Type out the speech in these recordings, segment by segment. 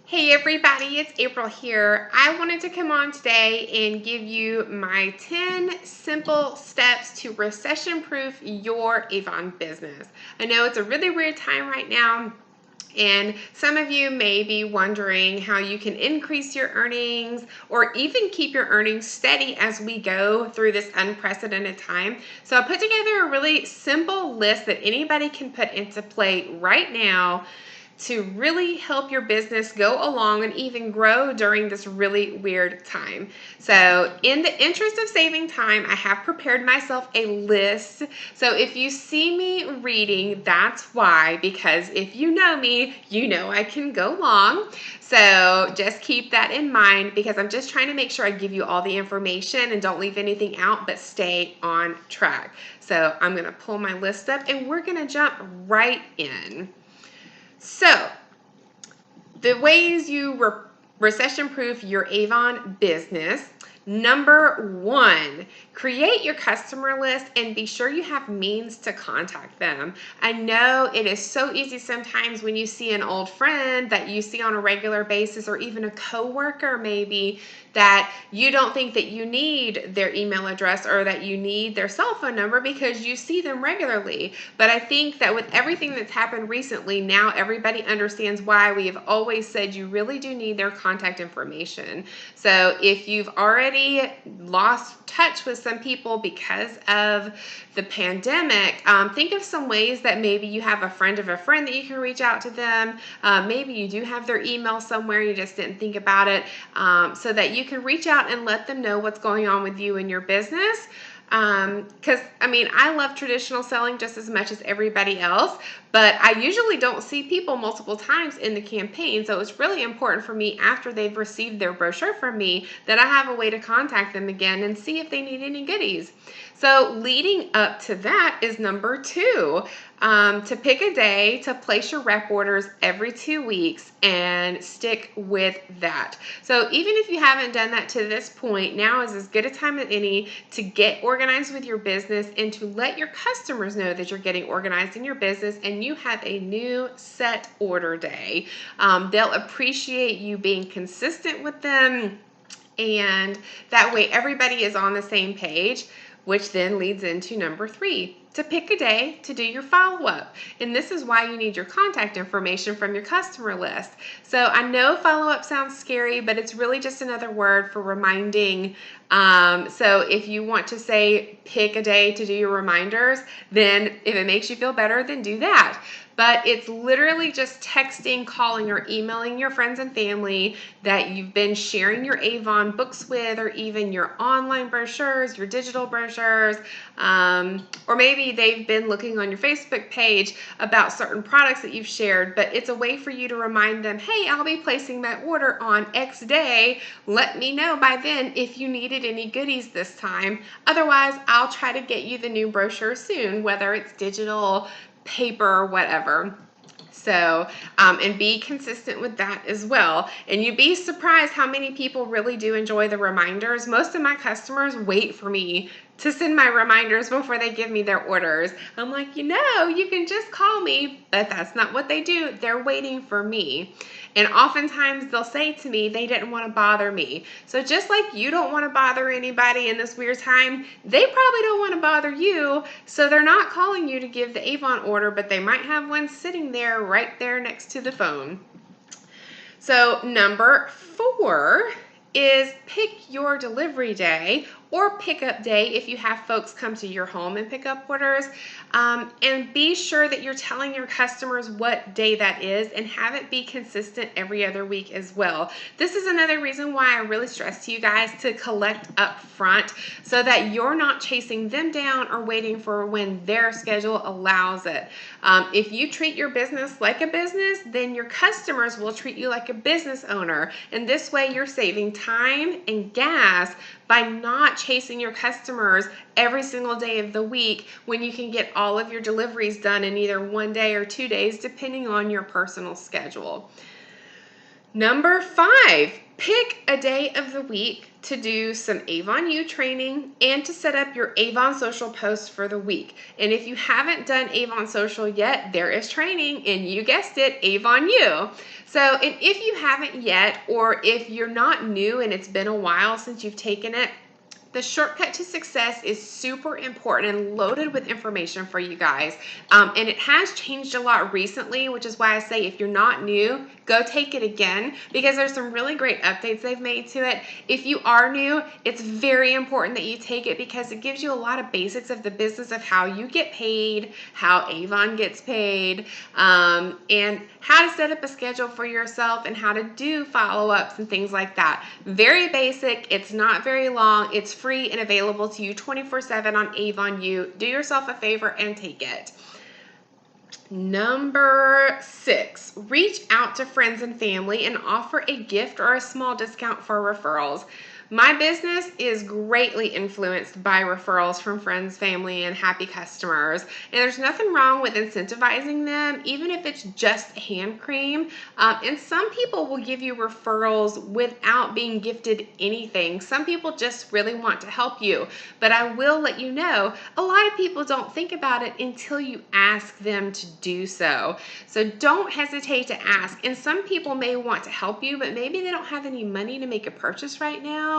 Hey everybody, it's April here. I wanted to come on today and give you my 10 simple steps to recession-proof your Avon business. I know it's a really weird time right now, and some of you may be wondering how you can increase your earnings or even keep your earnings steady as we go through this unprecedented time. So I put together a really simple list that anybody can put into play right now to really help your business go along and even grow during this really weird time. So in the interest of saving time, I have prepared myself a list. So if you see me reading, that's why, because if you know me, you know I can go long. So just keep that in mind because I'm just trying to make sure I give you all the information and don't leave anything out, but stay on track. So I'm gonna pull my list up and we're gonna jump right in. So, the ways you recession-proof your Avon business. Number one, create your customer list and be sure you have means to contact them. I know it is so easy sometimes when you see an old friend that you see on a regular basis or even a coworker maybe that you don't think that you need their email address or that you need their cell phone number because you see them regularly. But I think that with everything that's happened recently, now everybody understands why we have always said you really do need their contact information. So if you've already lost touch with some people because of the pandemic, think of some ways that maybe you have a friend of a friend that you can reach out to them. Maybe you do have their email somewhere, you just didn't think about it, so that you can reach out and let them know what's going on with you and your business. Because I love traditional selling just as much as everybody else, but I usually don't see people multiple times in the campaign. So it's really important for me after they've received their brochure from me that I have a way to contact them again and see if they need any goodies. So leading up to that is number two, to pick a day to place your rep orders every 2 weeks and stick with that. So even if you haven't done that to this point, now is as good a time as any to get organized with your business and to let your customers know that you're getting organized in your business and you have a new set order day. They'll appreciate you being consistent with them, and that way everybody is on the same page, which then leads into number three, to pick a day to do your follow-up. And this is why you need your contact information from your customer list. So I know follow-up sounds scary, but it's really just another word for reminding. So if you want to say pick a day to do your reminders, then if it makes you feel better, then do that. But it's literally just texting, calling, or emailing your friends and family that you've been sharing your Avon books with, or even your online brochures, your digital brochures, or maybe they've been looking on your Facebook page about certain products that you've shared, but it's a way for you to remind them, hey, I'll be placing my order on X day. Let me know by then if you needed any goodies this time. Otherwise, I'll try to get you the new brochure soon, whether it's digital, paper, or whatever. So, and be consistent with that as well. And you'd be surprised how many people really do enjoy the reminders. Most of my customers wait for me to send my reminders before they give me their orders. I'm like, you can just call me, but that's not what they do. They're waiting for me. And oftentimes they'll say to me, they didn't want to bother me. So just like you don't want to bother anybody in this weird time, they probably don't want to bother you. So they're not calling you to give the Avon order, but they might have one sitting there right there next to the phone. So number four is pick your delivery day or pickup day if you have folks come to your home and pick up orders. And be sure that you're telling your customers what day that is and have it be consistent every other week as well. This is another reason why I really stress to you guys to collect up front so that you're not chasing them down or waiting for when their schedule allows it. If you treat your business like a business, then your customers will treat you like a business owner. And this way you're saving time and gas by not chasing your customers every single day of the week when you can get all of your deliveries done in either 1 day or 2 days, depending on your personal schedule. Number five, pick a day of the week to do some Avon U training and to set up your Avon social posts for the week. And if you haven't done Avon social yet, there is training, and you guessed it, Avon U. So, and if you haven't yet, or if you're not new and it's been a while since you've taken it, the shortcut to success is super important and loaded with information for you guys. And it has changed a lot recently, which is why I say if you're not new, go take it again, because there's some really great updates they've made to it. If you are new, it's very important that you take it because it gives you a lot of basics of the business of how you get paid, how Avon gets paid, and how to set up a schedule for yourself and how to do follow-ups and things like that. Very basic. It's not very long. It's free and available to you 24/7 on Avon U. Do yourself a favor and take it. Number 6, reach out to friends and family and offer a gift or a small discount for referrals. My business is greatly influenced by referrals from friends, family, and happy customers. And there's nothing wrong with incentivizing them, even if it's just hand cream. And some people will give you referrals without being gifted anything. Some people just really want to help you. But I will let you know, a lot of people don't think about it until you ask them to do so. So don't hesitate to ask. And some people may want to help you, but maybe they don't have any money to make a purchase right now.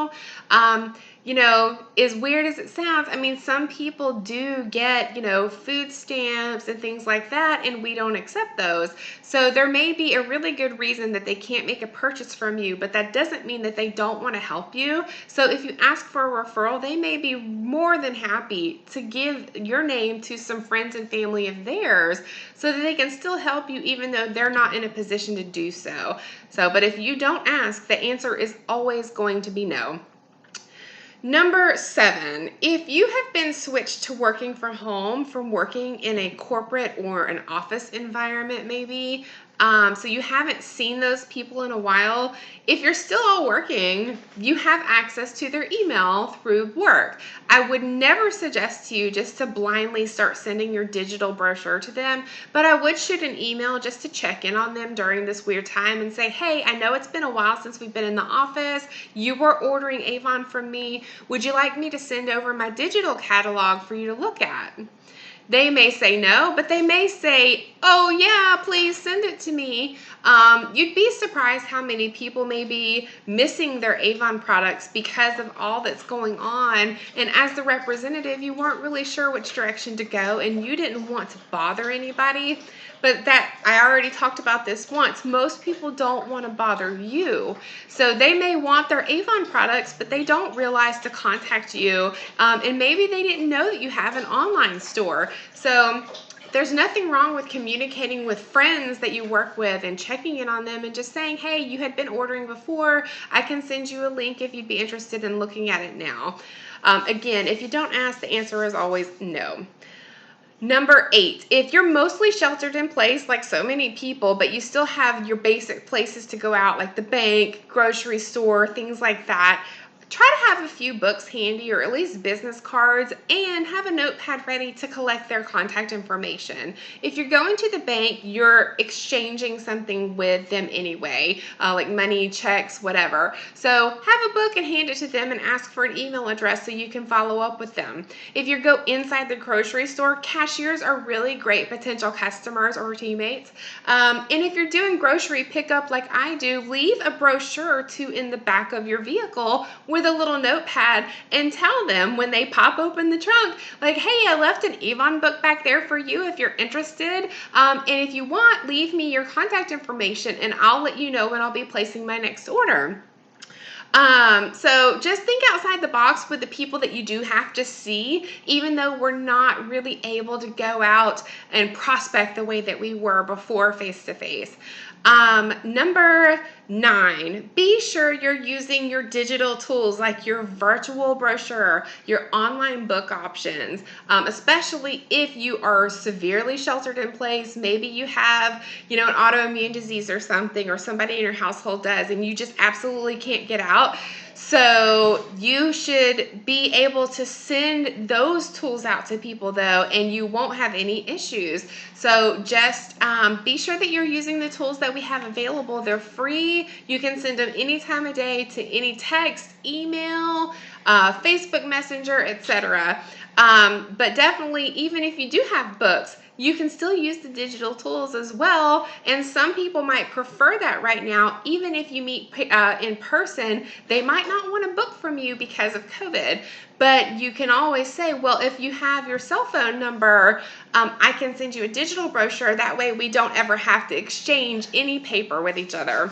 As weird as it sounds, I mean, some people do get, food stamps and things like that, and we don't accept those. So there may be a really good reason that they can't make a purchase from you, but that doesn't mean that they don't want to help you. So if you ask for a referral, they may be more than happy to give your name to some friends and family of theirs so that they can still help you even though they're not in a position to do so. But if you don't ask, the answer is always going to be no. Number 7, if you have been switched to working from home from working in a corporate or an office environment maybe, so you haven't seen those people in a while, if you're still all working, you have access to their email through work. I would never suggest to you just to blindly start sending your digital brochure to them, but I would shoot an email just to check in on them during this weird time and say, hey, I know it's been a while since we've been in the office. You were ordering Avon from me. Would you like me to send over my digital catalog for you to look at? They may say no, but they may say, oh yeah, please send it to me. You'd be surprised how many people may be missing their Avon products because of all that's going on. And as the representative, you weren't really sure which direction to go and you didn't want to bother anybody. But that, I already talked about this once, most people don't want to bother you. So they may want their Avon products, but they don't realize to contact you. And maybe they didn't know that you have an online store. So there's nothing wrong with communicating with friends that you work with and checking in on them and just saying, hey, you had been ordering before. I can send you a link if you'd be interested in looking at it now. Again, if you don't ask, the answer is always no. Number 8, if you're mostly sheltered in place like so many people, but you still have your basic places to go out like the bank, grocery store, things like that, try to have a few books handy or at least business cards and have a notepad ready to collect their contact information. If you're going to the bank, you're exchanging something with them anyway, like money, checks, whatever. So have a book and hand it to them and ask for an email address so you can follow up with them. If you go inside the grocery store, cashiers are really great potential customers or teammates. And if you're doing grocery pickup like I do, leave a brochure or two in the back of your vehicle with a little notepad and tell them when they pop open the trunk, like, hey, I left an Avon book back there for you if you're interested. And if you want, leave me your contact information and I'll let you know when I'll be placing my next order. So just think outside the box with the people that you do have to see, even though we're not really able to go out and prospect the way that we were before face-to-face. Number 9, be sure you're using your digital tools like your virtual brochure, your online book options, especially if you are severely sheltered in place. Maybe you have, an autoimmune disease or something, or somebody in your household does, and you just absolutely can't get out. So you should be able to send those tools out to people though, and you won't have any issues. So just be sure that you're using the tools that we have available. They're free. free. You can send them any time of day to any text, email, Facebook Messenger, etc. But definitely, even if you do have books, you can still use the digital tools as well. And some people might prefer that right now. Even if you meet in person, they might not want a book from you because of COVID. But you can always say, well, if you have your cell phone number, I can send you a digital brochure. That way we don't ever have to exchange any paper with each other.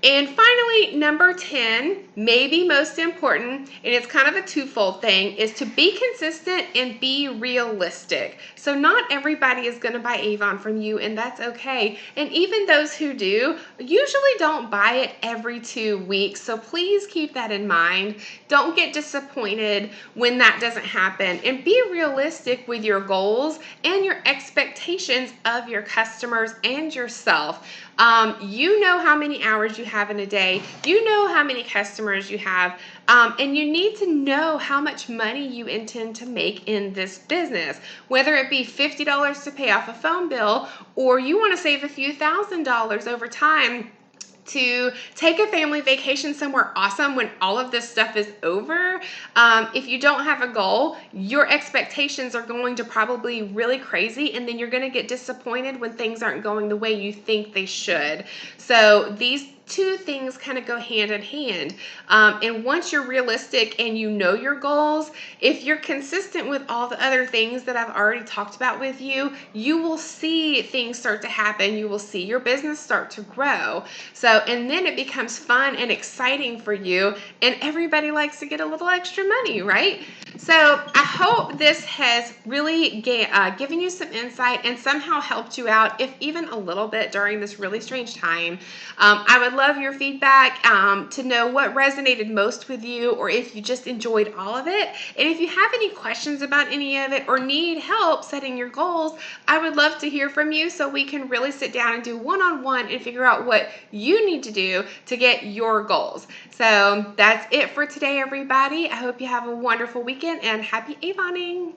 And finally, number 10, maybe most important, and it's kind of a twofold thing, is to be consistent and be realistic. So not everybody is going to buy Avon from you, and that's okay. And even those who do usually don't buy it every 2 weeks. So please keep that in mind. Don't get disappointed when that doesn't happen. And be realistic with your goals and your expectations of your customers and yourself. You know how many hours you have in a day. You know how many customers you have. And you need to know how much money you intend to make in this business, whether it be $50 to pay off a phone bill, or you want to save a few $1,000s over time to take a family vacation somewhere awesome when all of this stuff is over. If you don't have a goal, your expectations are going to probably really crazy, and then you're going to get disappointed when things aren't going the way you think they should. So these two things kind of go hand in hand. And once you're realistic and you know your goals, if you're consistent with all the other things that I've already talked about with you, you will see things start to happen. You will see your business start to grow. So, and then it becomes fun and exciting for you, and everybody likes to get a little extra money, right? So I hope this has really given you some insight and somehow helped you out, if even a little bit, during this really strange time. I would love your feedback to know what resonated most with you, or if you just enjoyed all of it. And if you have any questions about any of it or need help setting your goals, I would love to hear from you so we can really sit down and do one-on-one and figure out what you need to do to get your goals. So that's it for today, everybody. I hope you have a wonderful weekend and happy Avoning.